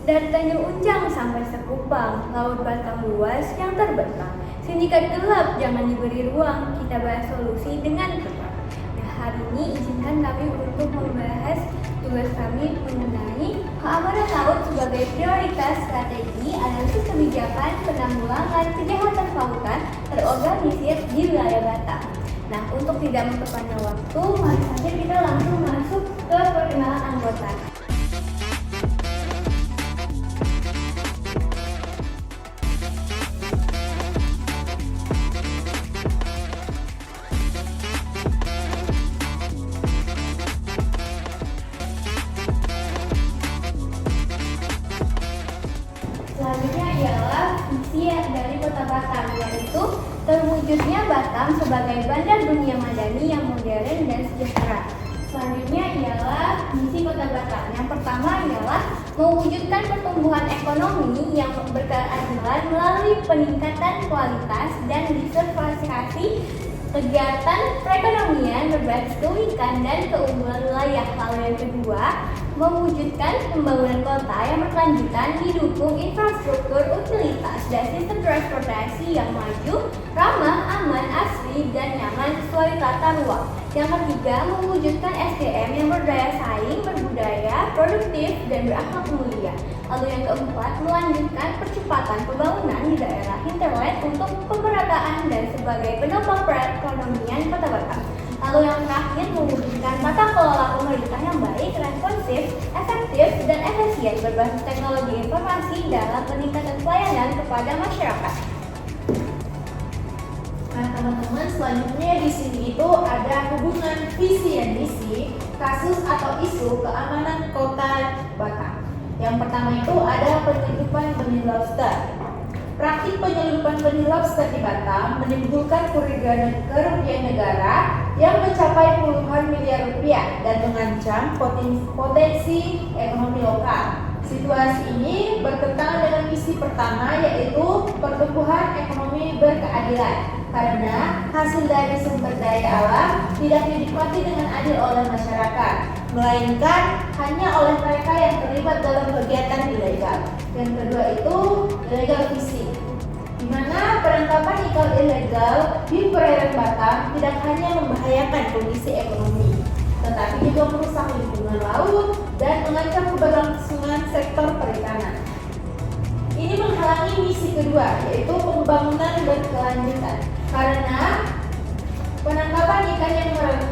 Dari Tanjung Unjang sampai Sekupang, laut Batam luas yang terbentang. Sindikat gelap, jangan diberi ruang, kita bahas solusi dengan tepat. Nah, hari ini izinkan kami untuk membahas tugas kami mengenai keamanan laut sebagai prioritas strategi analisis kebijakan penanggulangan kejahatan kelautan terorganisir di wilayah Batam. Nah, untuk tidak memperpanjang waktu, mari saja kita langsung masuk ke perkenalan anggota. Selanjutnya ialah misi dari Kota Batam, yaitu terwujudnya Batam sebagai bandar dunia madani yang modern dan sejahtera. Selanjutnya ialah misi Kota Batam. Yang pertama ialah mewujudkan pertumbuhan ekonomi yang berkeadilan melalui peningkatan kualitas dan diversifikasi kegiatan perekonomian berbasis keunikan dan keunggulan wilayah. Lalu yang kedua, mewujudkan pembangunan kota yang berkelanjutan didukung infrastruktur utilitas dan sistem transportasi yang maju, ramah, aman, asri, dan nyaman sesuai tata ruang. Yang ketiga, mewujudkan SDM yang berdaya saing, berbudaya, produktif, dan berakhlak mulia. Lalu yang keempat, melanjutkan percepatan pembangunan di daerah hinterland untuk pemerataan dan sebagai penopang perekonomian Kota Batam. Lalu yang terakhir, mewujudkan tata kelola pemerintah yang baik, responsif, efektif, dan efisien berbasis teknologi informasi dalam peningkatan pelayanan kepada masyarakat. Nah, teman-teman, selanjutnya di sini itu ada hubungan visi dan misi kasus atau isu keamanan Kota Batam. Yang pertama itu ada penyelundupan benih lobster. Praktik penyelundupan benih lobster di Batam menimbulkan kerugian negara yang mencapai puluhan miliar rupiah dan mengancam potensi ekonomi lokal. Situasi ini bertentangan dengan misi pertama, yaitu pertumbuhan ekonomi berkeadilan, karena hasil dari sumber daya alam tidak dinikmati dengan adil oleh masyarakat, melainkan hanya oleh mereka yang terlibat dalam kegiatan ilegal. Yang kedua itu illegal fishing, di mana penangkapan ikan ilegal di perairan Batam tidak hanya membahayakan kondisi ekonomi, tetapi juga merusak lingkungan laut dan mengancam keberlangsungan sektor perikanan. Ini menghalangi misi kedua, yaitu pembangunan berkelanjutan, karena penangkapan ikan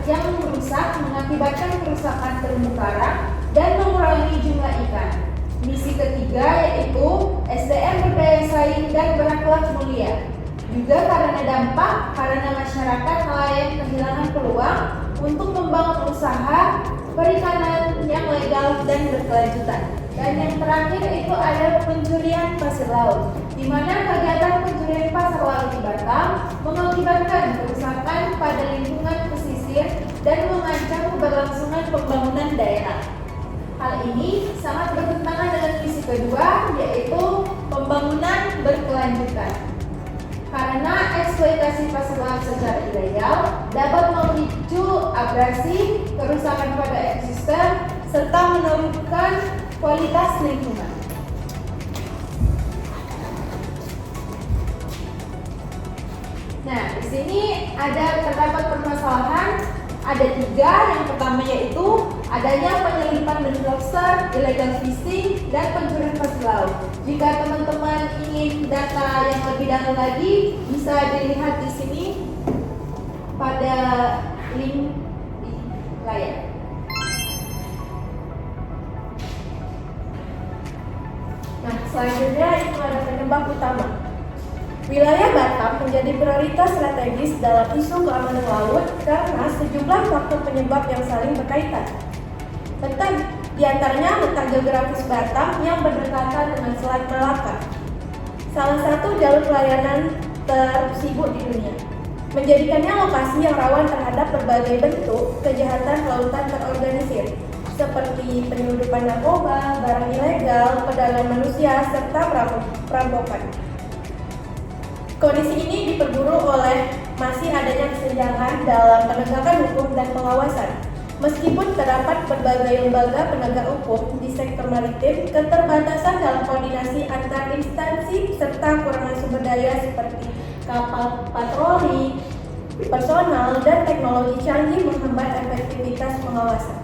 yang merusak mengakibatkan kerusakan terumbu karang dan mengurangi jumlah ikan. Misi ketiga yaitu SDM berdaya saing dan berakhlak mulia, juga karena masyarakat nelayan kehilangan peluang untuk membangun usaha perikanan yang legal dan berkelanjutan. Dan yang terakhir itu ada pencurian pasir laut, di mana kegiatan pencurian pasir laut di Batam mengakibatkan kerusakan pada lingkungan pesisir dan mengancam keberlangsungan pembangunan daerah. Hal ini sangat bertentangan dengan misi kedua, yaitu pembangunan berkelanjutan, karena eksploitasi pasir laut secara ilegal dapat memicu abrasi, kerusakan pada ekosistem, serta menurunkan kualitas lingkungan. Nah, di sini terdapat permasalahan, ada tiga. Yang pertama yaitu adanya penyelundupan benih lobster, illegal fishing, dan pencurian pasir laut. Jika teman-teman ingin data yang lebih dalam lagi, bisa dilihat di sini pada link di layar. Nah, selanjutnya itu ada penyebab utama. Wilayah Batam menjadi prioritas strategis dalam isu keamanan laut karena sejumlah faktor penyebab yang saling berkaitan. Di antaranya letak geografis Batam yang berdekatan dengan Selat Malaka, salah satu jalur pelayanan tersibuk di dunia, menjadikannya lokasi yang rawan terhadap berbagai bentuk kejahatan kelautan terorganisir, seperti penyelundupan narkoba, barang ilegal, perdagangan manusia, serta perampokan. Kondisi ini diperburuk oleh masih adanya kesenjangan dalam penegakan hukum dan pengawasan, Meskipun terdapat berbagai lembaga penegak hukum di sektor maritim, keterbatasan dalam koordinasi antar instansi serta kurangan sumber daya seperti kapal patroli, personal, dan teknologi canggih menghambat efektivitas pengawasan.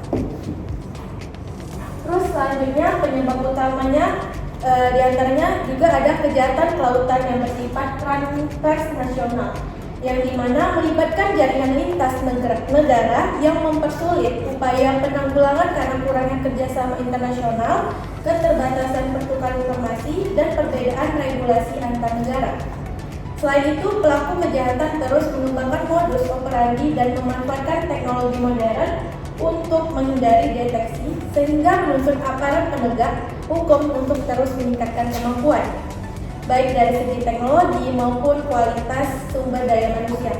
Terus selanjutnya penyebab utamanya diantaranya juga ada kejahatan kelautan yang bersifat transnasional, yang dimana melibatkan jaringan lintas negara yang mempersulit upaya penanggulangan karena kurangnya kerjasama internasional, keterbatasan pertukaran informasi, dan perbedaan regulasi antar negara. Selain itu, pelaku kejahatan terus mengembangkan modus operandi dan memanfaatkan teknologi modern untuk menghindari deteksi, sehingga menuntut aparat penegak hukum untuk terus meningkatkan kemampuan, baik dari segi teknologi maupun kualitas sumber daya manusia.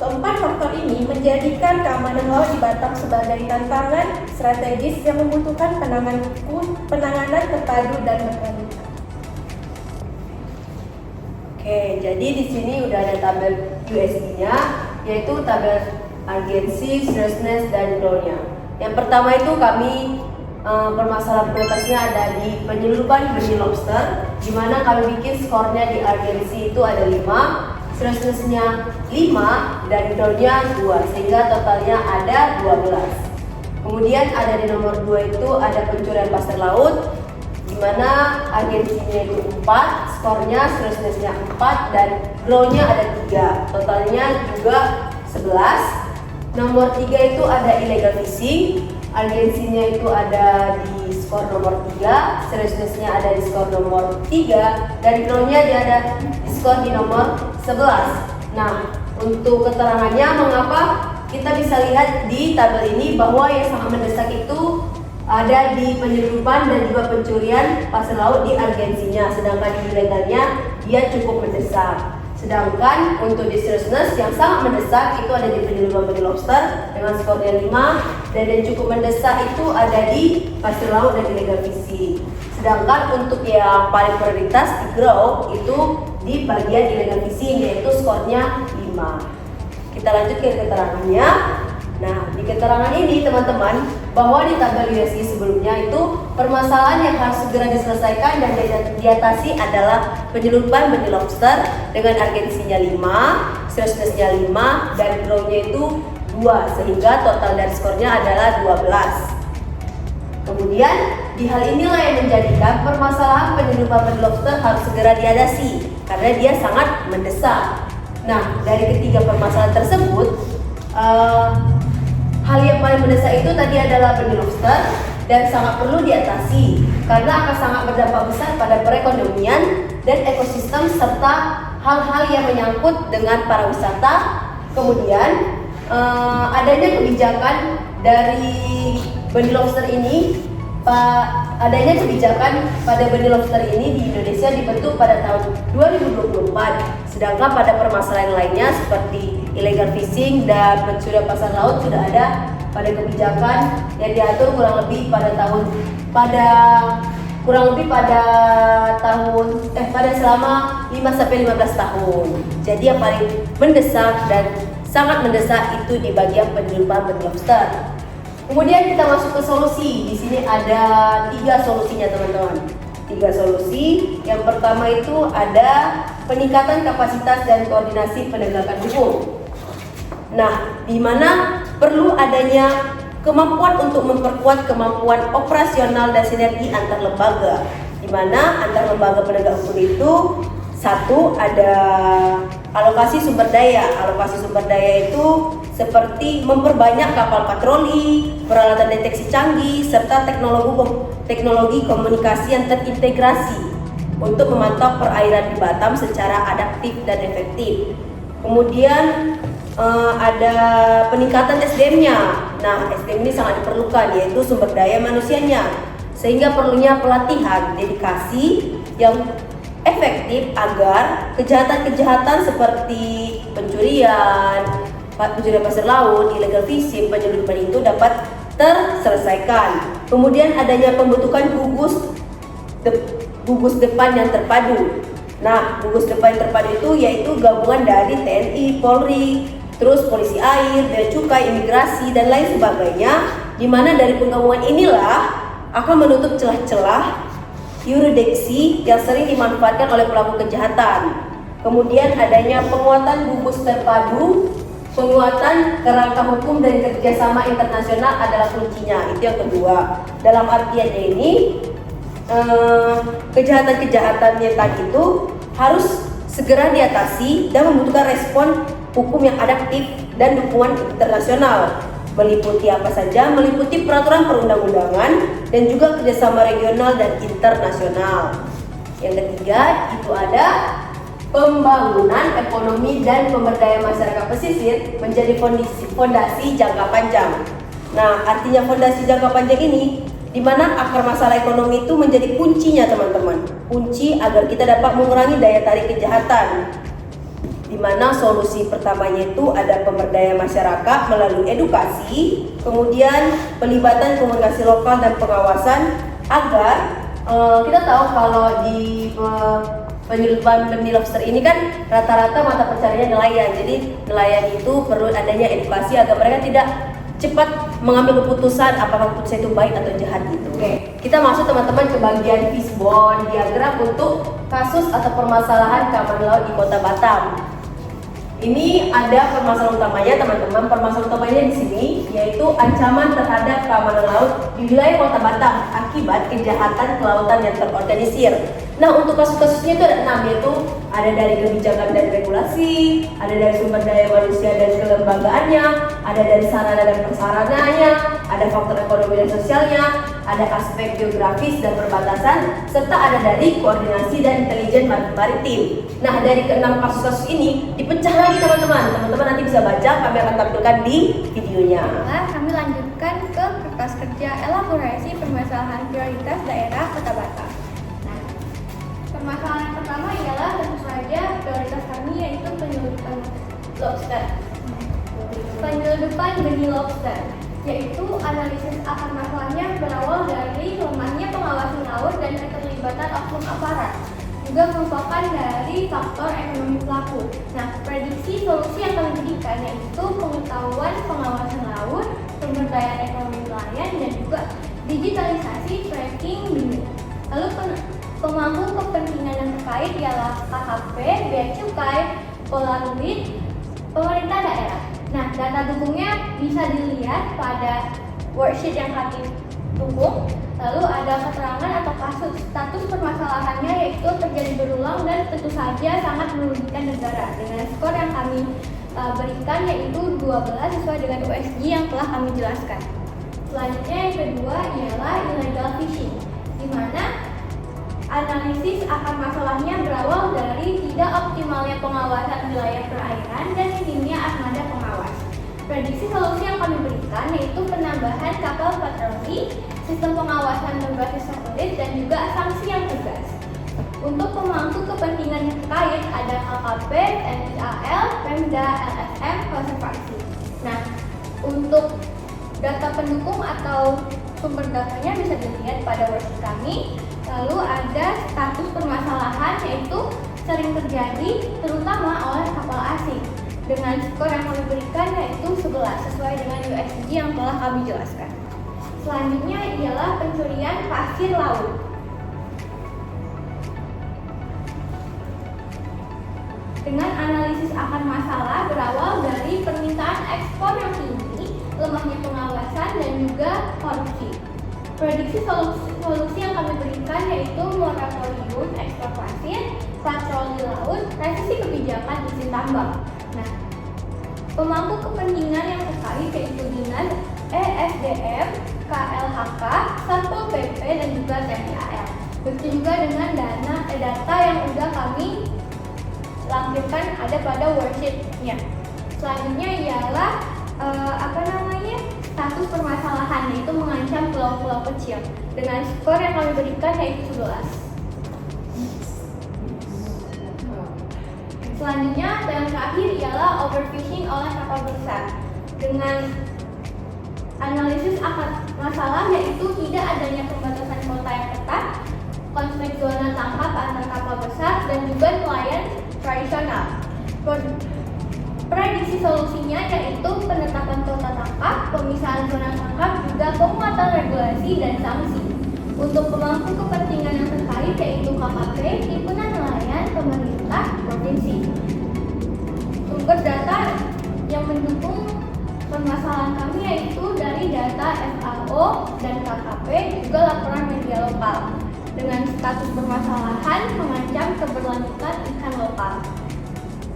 Keempat faktor ini menjadikan keamanan laut di Batam sebagai tantangan strategis yang membutuhkan penanganan terpadu dan berkelanjutan. Oke, jadi di sini udah ada tabel USD-nya, yaitu tabel urgency, seriousness, dan grow-nya. Yang pertama itu kami permasalahan prioritasnya ada di penyeludupan benih lobster, di mana kami bikin skornya di urgency itu ada 5, seriousness-nya 5, dan grow-nya 2, sehingga totalnya ada 12. Kemudian ada di nomor 2 itu ada pencurian pasir laut, di mana urgensinya itu 4, skornya seriousness-nya 4, dan grow-nya ada 3, totalnya juga 11. Nomor 3 itu ada illegal fishing, urgensinya itu ada di skor nomor 3, seriousness-nya ada di skor nomor 3, dan grow-nya dia ada di skor di nomor 11. Nah, untuk keterangannya mengapa kita bisa lihat di tabel ini bahwa yang sangat mendesak itu ada di penyeludupan dan juga pencurian pasir laut di urgensinya, sedangkan di ilegalnya dia cukup mendesak. Sedangkan untuk di seriousness yang sangat mendesak itu ada di penyeludupan benih lobster dengan skornya 5, dan yang cukup mendesak itu ada di pasir laut dan illegal fishing. Sedangkan untuk yang paling prioritas di grow itu di bagian illegal fishing, yaitu skornya 5. Kita lanjut ke keterangannya. Nah, di keterangan ini teman-teman, bahwa di tabel USI sebelumnya itu permasalahan yang harus segera diselesaikan dan diatasi adalah penyeludupan benih lobster dengan urgensinya 5, seriousness-nya 5, dan grow-nya itu 2, sehingga total dari skornya adalah 12. Kemudian, di hal inilah yang menjadikan permasalahan penyeludupan benih lobster harus segera diatasi karena dia sangat mendesak. Nah, dari ketiga permasalahan tersebut, hal yang paling mendesak itu tadi adalah benih lobster dan sangat perlu diatasi karena akan sangat berdampak besar pada perekonomian dan ekosistem serta hal-hal yang menyangkut dengan para wisata. Kemudian adanya kebijakan dari benih lobster ini, adanya kebijakan pada benih lobster ini di Indonesia dibentuk pada tahun 2024, sedangkan pada permasalahan lainnya seperti illegal fishing dan pencurian pasir laut sudah ada pada kebijakan yang diatur kurang lebih pada selama 5-15 tahun. Jadi yang paling mendesak dan sangat mendesak itu di bagian penyeludupan benih lobster. Kemudian kita masuk ke solusi. Di sini ada 3 solusinya teman-teman. 3 solusi. Yang pertama itu ada peningkatan kapasitas dan koordinasi penegakan hukum. Nah, di mana perlu adanya kemampuan untuk memperkuat kemampuan operasional dan sinergi antar lembaga. Di mana antar lembaga penegak hukum itu satu ada alokasi sumber daya. Alokasi sumber daya itu seperti memperbanyak kapal patroli, peralatan deteksi canggih, serta teknologi komunikasi yang terintegrasi untuk memantau perairan di Batam secara adaptif dan efektif. Kemudian ada peningkatan SDM-nya. Nah, SDM ini sangat diperlukan, yaitu sumber daya manusianya, sehingga perlunya pelatihan dedikasi yang efektif agar kejahatan-kejahatan seperti pencurian pasir laut, illegal fishing, penyeludupan itu dapat terselesaikan. Kemudian adanya pembentukan gugus depan yang terpadu. Nah, gugus depan yang terpadu itu yaitu gabungan dari TNI, Polri, terus polisi air, bea cukai, imigrasi, dan lain sebagainya, di mana dari penggabungan inilah akan menutup celah-celah yurisdiksi yang sering dimanfaatkan oleh pelaku kejahatan. Kemudian adanya penguatan gugus terpadu, penguatan kerangka hukum dan kerjasama internasional adalah kuncinya. Itu yang kedua. Dalam artiannya ini, kejahatan-kejahatan yang tadi itu harus segera diatasi dan membutuhkan respon hukum yang adaptif dan dukungan internasional. Meliputi apa saja? Meliputi peraturan perundang-undangan dan juga kerjasama regional dan internasional. Yang ketiga itu ada pembangunan ekonomi dan pemberdayaan masyarakat pesisir menjadi fondasi jangka panjang. Nah, artinya fondasi jangka panjang ini di mana akar masalah ekonomi itu menjadi kuncinya teman-teman. Kunci agar kita dapat mengurangi daya tarik kejahatan. Di mana solusi pertamanya itu ada pemberdayaan masyarakat melalui edukasi, kemudian pelibatan komunikasi lokal dan pengawasan agar kita tahu kalau di penyeludupan benih lobster ini kan rata-rata mata pencariannya nelayan. Jadi nelayan itu perlu adanya edukasi agar mereka tidak cepat mengambil keputusan apakah keputusan itu baik atau jahat gitu. Oke, kita masuk teman-teman ke bagian fishbone diagram untuk kasus atau permasalahan keamanan laut di Kota Batam. Ini ada permasalahan utamanya teman-teman. Permasalahan utamanya di sini yaitu ancaman terhadap keamanan laut di wilayah Kota Batam akibat kejahatan kelautan yang terorganisir. Nah, untuk kasus-kasusnya itu ada 6, yaitu ada dari kebijakan dan regulasi, ada dari sumber daya manusia dan kelembagaannya, ada dari sarana dan prasarananya, ada faktor ekonomi dan sosialnya, ada aspek geografis dan perbatasan, serta ada dari koordinasi dan intelijen maritim. Nah, dari ke-6 kasus-kasus ini dipecah lagi teman-teman. Teman-teman nanti bisa baca, kami akan tampilkan di videonya. Nah, kami lanjutkan ke kertas kerja elaborasi permasalahan prioritas daerah Kota Batam. Nah, permasalahan pertama ialah tentu saja prioritas kami yaitu penyelundupan lobster. Penyelundupan benih lobster, yaitu analisis akar masalahnya berawal dari lemahnya pengawasan laut dan keterlibatan oknum aparat. Juga merupakan dari faktor ekonomi pelaku. Nah, prediksi solusi yang kami berikan yaitu pengetahuan pengawasan laut, pemberdayaan ekonomi nelayan, dan juga digitalisasi tracking benih. Lalu pemangku kepentingan yang terkait ialah KKP, bea cukai, Polaroid, pemerintah daerah. Nah, data dukungnya bisa dilihat pada worksheet yang kami dukung. Lalu ada keterangan atau kasus status permasalahannya yaitu terjadi berulang dan tentu saja sangat merugikan negara dengan skor yang kami berikan yaitu 12 sesuai dengan USG yang telah kami jelaskan. Selanjutnya yang kedua ialah illegal fishing, di mana analisis akar masalahnya berawal dari tidak optimalnya pengawasan wilayah perairan dan minimnya armada pengawas. Prediksi solusi yang kami berikan yaitu penambahan kapal patroli, sistem pengawasan berbasis satelit, dan juga sanksi yang tegas. Untuk pemangku kepentingan yang terkait ada KKP, TNI, Pemda, LSM, konservasi. Nah, untuk data pendukung atau sumber datanya bisa dilihat pada worksheet kami. Lalu ada status permasalahan yaitu sering terjadi terutama oleh kapal asing. Dengan skor yang kami berikan yaitu 11 sesuai dengan USG yang telah kami jelaskan. Selanjutnya ialah pencurian pasir laut. Dengan analisis akar masalah berawal dari permintaan ekspor yang tinggi, lemahnya pengawasan, dan juga korupsi. Prediksi solusi yang kami berikan yaitu moratorium ekspor pasir, patroli laut, revisi kebijakan izin tambang. Nah, pemangku kepentingan yang terkait yaitu Dinas ESDM, KLHK, Satpol PP, dan juga TNI. Begitu juga dengan data yang sudah kami lampirkan ada pada worksheet-nya. Selanjutnya ialah status permasalahan yaitu mengancam pulau-pulau kecil dengan skor yang kami berikan yaitu 11. Selanjutnya yang terakhir ialah overfishing oleh kapal besar dengan analisis akar masalah yaitu tidak adanya pembatasan kuota yang ketat, konflik zona tangkap antar kapal besar, dan juga nelayan tradisional. Prediksi solusinya yaitu penetapan kota tangkap, pemisahan zona tangkap, juga penguatan regulasi dan sanksi. Untuk pemangku kepentingan yang terkait yaitu KKP, himpunan nelayan, pemerintah, provinsi. Sumber data yang mendukung permasalahan kami yaitu dari data FAO dan KKP, juga laporan media lokal dengan status permasalahan mengancam keberlanjutan ikan lokal.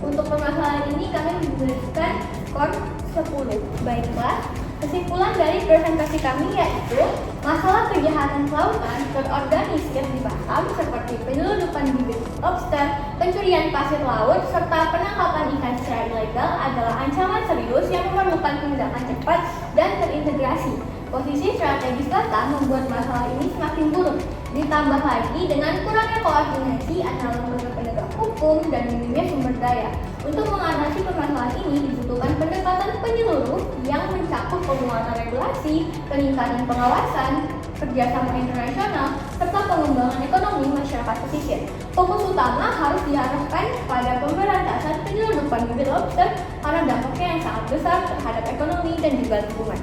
Untuk permasalahan ini kami memberikan skor 10. Baiklah, kesimpulan dari presentasi kami yaitu masalah kejahatan kelautan terorganisir di Batam seperti penyelundupan bibit lobster, pencurian pasir laut, serta penangkapan ikan secara ilegal adalah ancaman serius yang memerlukan tindakan cepat dan terintegrasi. Posisi strategis Batam membuat masalah ini semakin buruk, ditambah lagi dengan kurangnya koordinasi antara lembaga penegak hukum dan minimnya sumber daya. Untuk mengatasi permasalahan ini dibutuhkan pendekatan penyeluruh yang mencakup penguatan regulasi, peningkatan pengawasan, kerjasama internasional, serta pengembangan ekonomi masyarakat pesisir. Fokus utama harus diarahkan pada pemberantasan penyelundupan bibit lobster karena dampaknya yang sangat besar terhadap ekonomi dan juga lingkungan.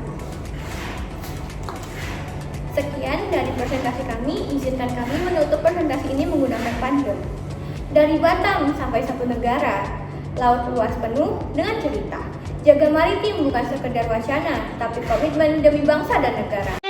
Sekian dari presentasi kami, izinkan kami menutup presentasi ini menggunakan pantun. Dari Batam sampai satu negara, laut luas penuh dengan cerita. Jaga maritim bukan sekedar wacana, tapi komitmen demi bangsa dan negara.